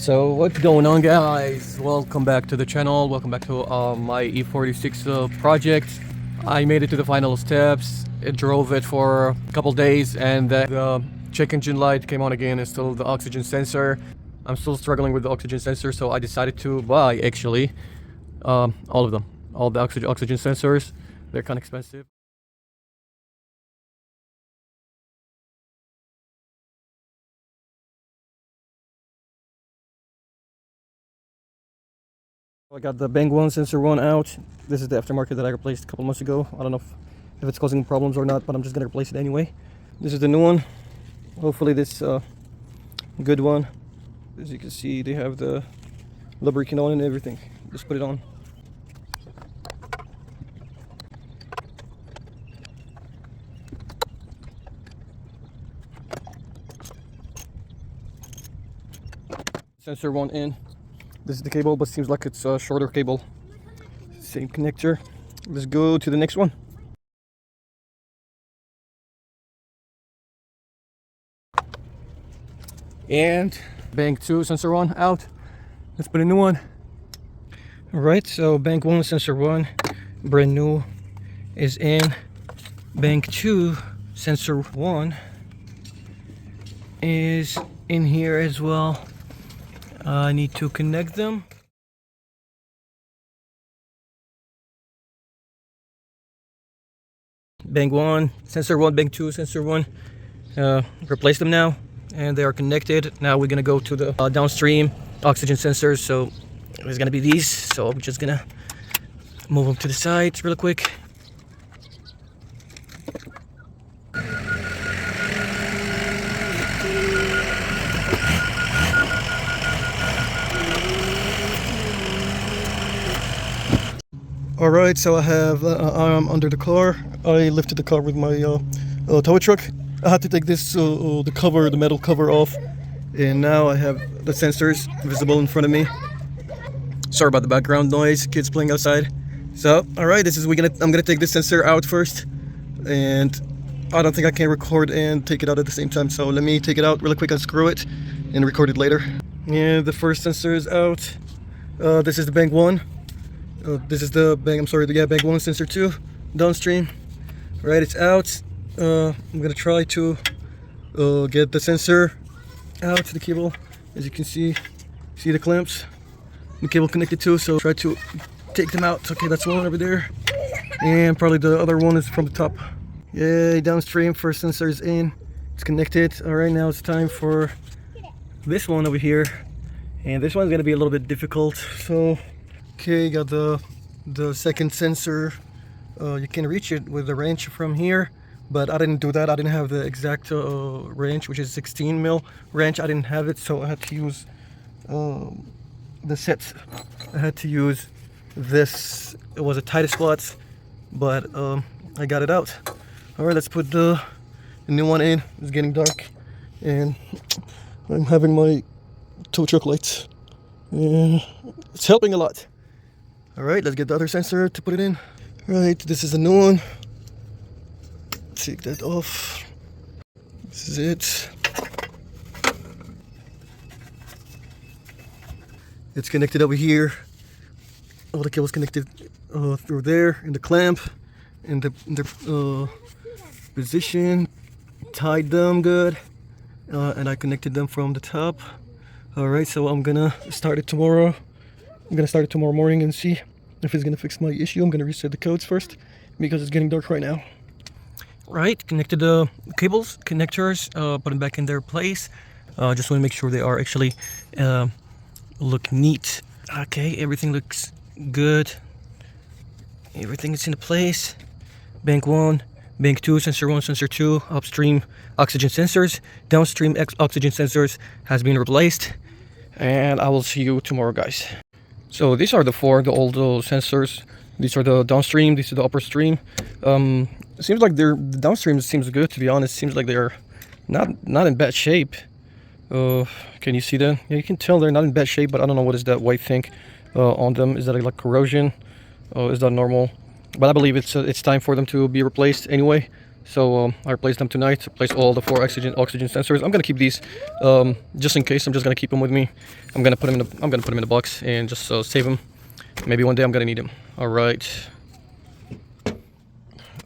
So what's going on, guys? Welcome back to the channel. Welcome back to my E46 project. I made it to the final steps. It drove it for a couple days, and the check engine light came on again. It's still the oxygen sensor. I'm still struggling with the oxygen sensor, so I decided to buy actually all of them, all the oxygen sensors. They're kind of expensive. I got the Bang 1 sensor 1 out. This is the aftermarket that I replaced a couple months ago. I don't know if it's causing problems or not, but I'm just gonna replace it anyway. This is the new one. Hopefully this good one. As you can see, they have the lubricant on and everything. Just put it on. Sensor 1 in. This is the cable, but seems like it's a shorter cable. Same connector. Let's go to the next one. And Bang 2 sensor 1 out. Let's put a new one. Alright, so Bang 1 sensor 1 brand new is in. Bang 2 sensor 1 is in here as well. I need to connect them. Bang 1 sensor 1, Bang 2 sensor 1, replace them now, and they are connected. Now we're gonna go to the downstream oxygen sensors. So it's gonna be these, so I'm just gonna move them to the side real quick. Alright, so I have I'm under the car. I lifted the car with my tow truck. I had to take this the cover, the metal cover off, and now I have the sensors visible in front of me. Sorry about the background noise, kids playing outside. So alright, I'm gonna take this sensor out first, and I don't think I can record and take it out at the same time, so let me take it out really quick, unscrew it and record it later. Yeah, the first sensor is out. This is the Bang 1. This is the Bang 1 sensor 2 downstream. Right, it's out. I'm gonna try to get the sensor out to the cable. As you can see the clamps, the cable connected to, so try to take them out. Okay, that's one over there, and probably the other one is from the top. Yay, downstream, first sensor is in, it's connected. All right, now it's time for this one over here, and this one's gonna be a little bit difficult. So okay, got the second sensor. You can reach it with the wrench from here, but I didn't do that. I didn't have the exact wrench, which is 16 mil wrench. I didn't have it, so I had to use the sets. I had to use this. It was a tight squat, but I got it out. All right, let's put the new one in. It's getting dark, and I'm having my tow truck lights, and it's helping a lot. Alright, let's get the other sensor to put it in. Right, this is the new one. Take that off. This is it. It's connected over here. All the cables connected through there, in the clamp, in the position. Tied them good, and I connected them from the top. Alright, so I'm gonna start it tomorrow. I'm gonna start it tomorrow morning and see if it's gonna fix my issue. I'm gonna reset the codes first because it's getting dark right now. Right, connected the cables, connectors, put them back in their place. Just want to make sure they are actually look neat. Okay, everything looks good. Everything is in place. Bang 1, Bang 2, sensor 1, sensor 2, upstream oxygen sensors, downstream oxygen sensors has been replaced, and I will see you tomorrow, guys. So these are the old sensors. These are the downstream, these are the upper stream. It seems like the downstream seems good, to be honest. Seems like they're not in bad shape. Can you see that? Yeah, you can tell they're not in bad shape, but I don't know what is that white thing on them. Is that like corrosion? Is that normal? But I believe it's time for them to be replaced anyway. So I replaced them tonight. Replaced all the 4 oxygen sensors. I'm gonna keep these just in case. I'm just gonna keep them with me. I'm gonna put them in the box and just save them. Maybe one day I'm gonna need them. All right.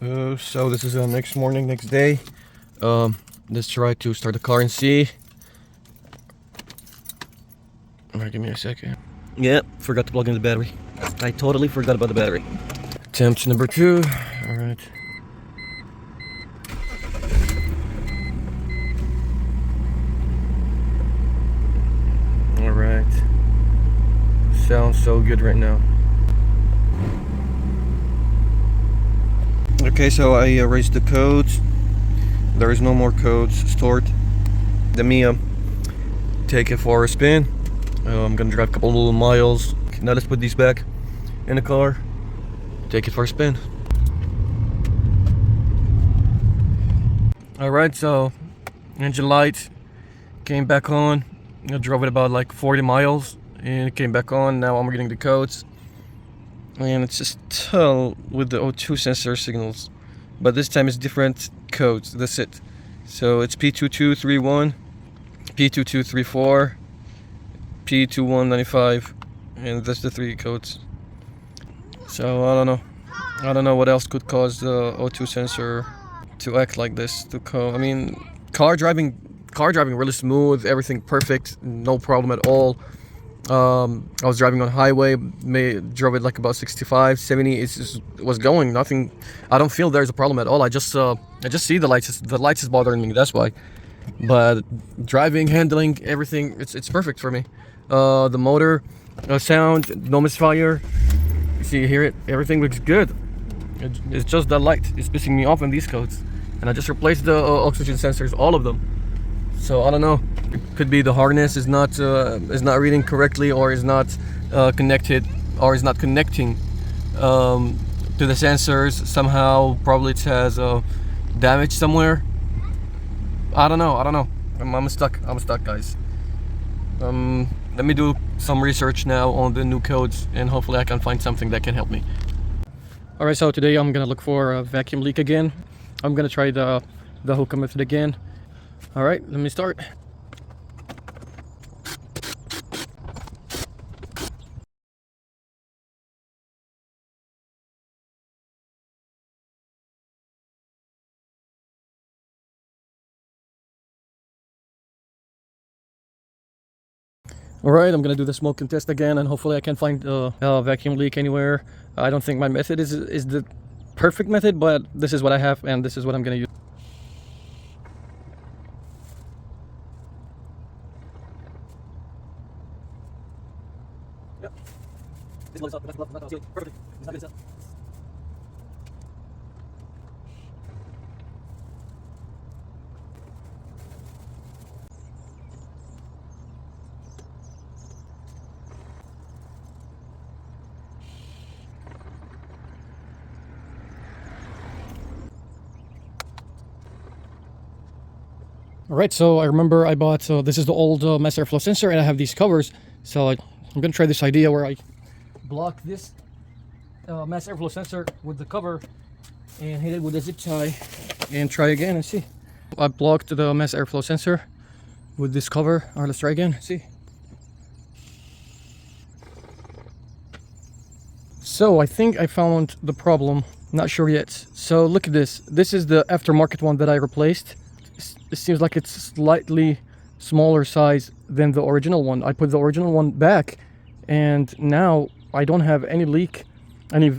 So this is next morning, next day. Let's try to start the car and see. All right, give me a second. Yep, forgot to plug in the battery. I totally forgot about the battery. Attempt number 2. All right. All right. Sounds so good right now. Okay, so I erased the codes. There is no more codes stored. Let me take it for a spin. I'm gonna drive a couple little miles. Now let's put these back in the car. Take it for a spin. Alright, so engine light came back on. I drove it about like 40 miles and it came back on. Now I'm getting the codes. And it's just with the O2 sensor signals. But this time it's different codes. That's it. So it's P2231, P2234, P2195, and that's the 3 codes. So I don't know what else could cause the O2 sensor to act like this. I mean, car driving really smooth, everything perfect, no problem at all. I was driving on highway, drove it like about 65, 70. It was going nothing. I don't feel there's a problem at all. I just see the lights. The lights is bothering me. That's why. But driving, handling, everything, it's perfect for me. The motor, sound, no misfire. You see, you hear it. Everything looks good. It's just the light. It's pissing me off in these codes. And I just replaced the oxygen sensors, all of them. So I don't know. It could be the harness is not reading correctly, or is not connected, or is not connecting to the sensors somehow. Probably it has damage somewhere. I don't know. I'm stuck, guys. Let me do some research now on the new codes, and hopefully I can find something that can help me. All right, so today I'm gonna look for a vacuum leak again. I'm gonna try the hookah method again. All right, let me start. All right, I'm gonna do the smoking test again, and hopefully I can find a vacuum leak anywhere. I don't think my method is the perfect method, but this is what I have, and this is what I'm gonna use. Yep. This is perfect. It's not good. All right, so I remember I bought, this is the old mass airflow sensor, and I have these covers. So I'm gonna try this idea where I block this mass airflow sensor with the cover and hit it with a zip tie and try again and see. I blocked the mass airflow sensor with this cover. All right, let's try again, see. So I think I found the problem, not sure yet. So look at this. This is the aftermarket one that I replaced. It seems like it's slightly smaller size than the original one. I put the original one back, and now I don't have any leak, any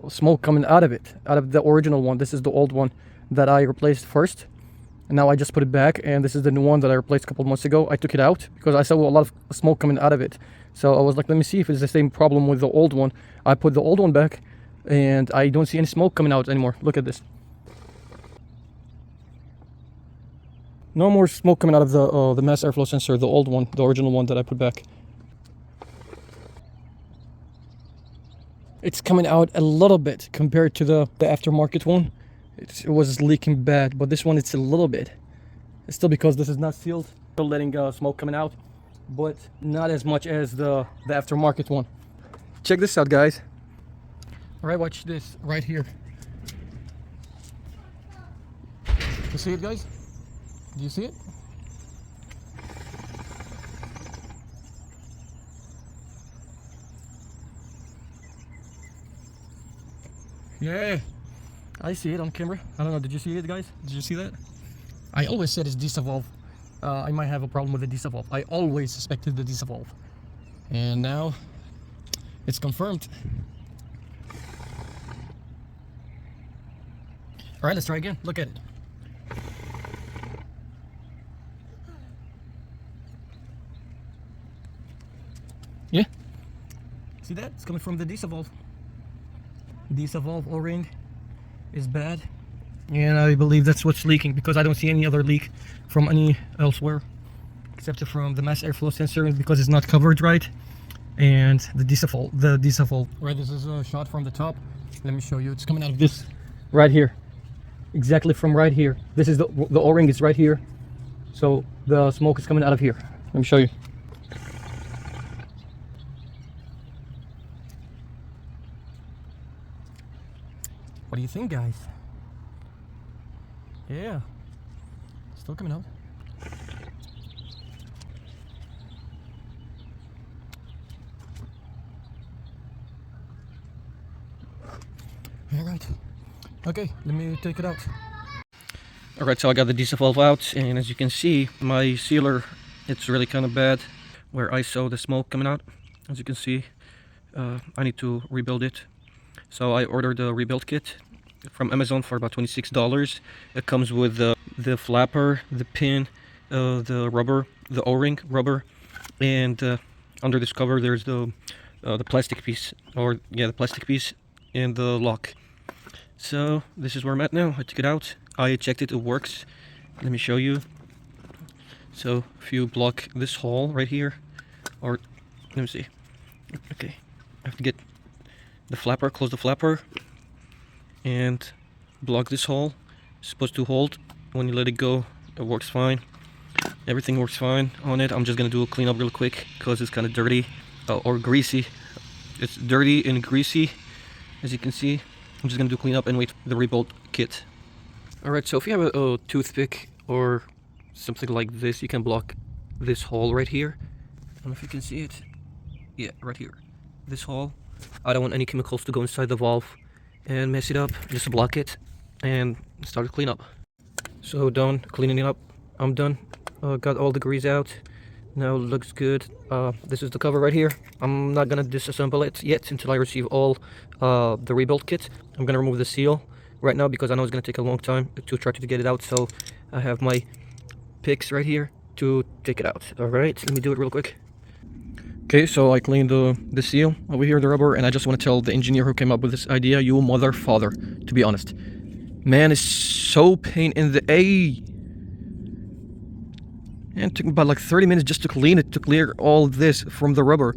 smoke coming out of it, out of the original one. This is the old one that I replaced first, and now I just put it back, and this is the new one that I replaced a couple months ago. I took it out because I saw a lot of smoke coming out of it. So I was like, let me see if it's the same problem with the old one. I put the old one back, and I don't see any smoke coming out anymore. Look at this. No more smoke coming out of the mass airflow sensor, the old one, the original one that I put back. It's coming out a little bit compared to the aftermarket one. It was leaking bad, but this one it's a little bit. It's still because this is not sealed, still letting smoke coming out, but not as much as the aftermarket one. Check this out, guys. All right, watch this right here. see it, guys? Do you see it? Yeah, I see it on camera. I don't know, did you see it, guys? Did you see that? I always said it's Disa valve. I might have a problem with the Disa valve. I always suspected the Disa valve. And now it's confirmed. All right, let's try again. Look at it. Yeah. See that? It's coming from the Disa valve. Disa valve O-ring is bad. And I believe that's what's leaking, because I don't see any other leak from any elsewhere except from the mass airflow sensor, because it's not covered right, and the Disa valve. Right, this is a shot from the top. Let me show you. It's coming out of this right here, exactly from right here. This is the O-ring is right here, so the smoke is coming out of here. Let me show you. What do you think, guys? Yeah, still coming out. All right. Okay, let me take it out. All right, so I got the Disa valve out, and as you can see, my sealer, it's really kind of bad where I saw the smoke coming out. As you can see, I need to rebuild it. So I ordered a rebuild kit from Amazon for about $26. It comes with the flapper, the pin, the rubber, the O-ring rubber, and under this cover there's the plastic piece, or yeah, the plastic piece and the lock. So this is where I'm at now. I took it out. I checked it. It works. Let me show you. So if you block this hole right here, or let me see. Okay, I have to get the flapper, close the flapper, and block this hole. It's supposed to hold. When you let it go, it works fine. Everything works fine on it. I'm just gonna do a cleanup real quick because it's kind of dirty or greasy. It's dirty and greasy, as you can see. I'm just gonna do cleanup and wait for the rebuild kit. Alright, so if you have a toothpick or something like this, you can block this hole right here. I don't know if you can see it. Yeah, right here. This hole. I don't want any chemicals to go inside the valve and mess it up. Just block it and start to clean up. So done cleaning it up. I'm done. Got all the grease out. Now it looks good. This is the cover right here. I'm not gonna disassemble it yet until I receive all the rebuild kit. I'm gonna remove the seal right now because I know it's gonna take a long time to try to get it out. So I have my picks right here to take it out. All right, let me do it real quick. Okay, so I cleaned the seal over here, the rubber, and I just want to tell the engineer who came up with this idea, you mother father, to be honest. Man, it's so pain in the A. And it took me about like 30 minutes just to clean it, to clear all this from the rubber.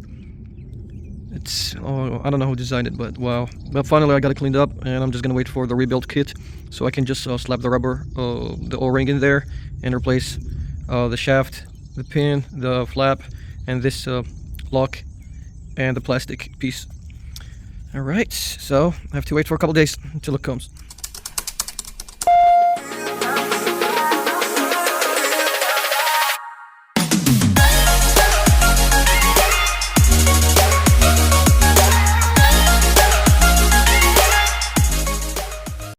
It's, oh, I don't know who designed it, but wow. But finally I got it cleaned up, and I'm just gonna wait for the rebuild kit so I can just slap the rubber, the O-ring in there, and replace the shaft, the pin, the flap, and this lock and the plastic piece. All right, so I have to wait for a couple days until it comes.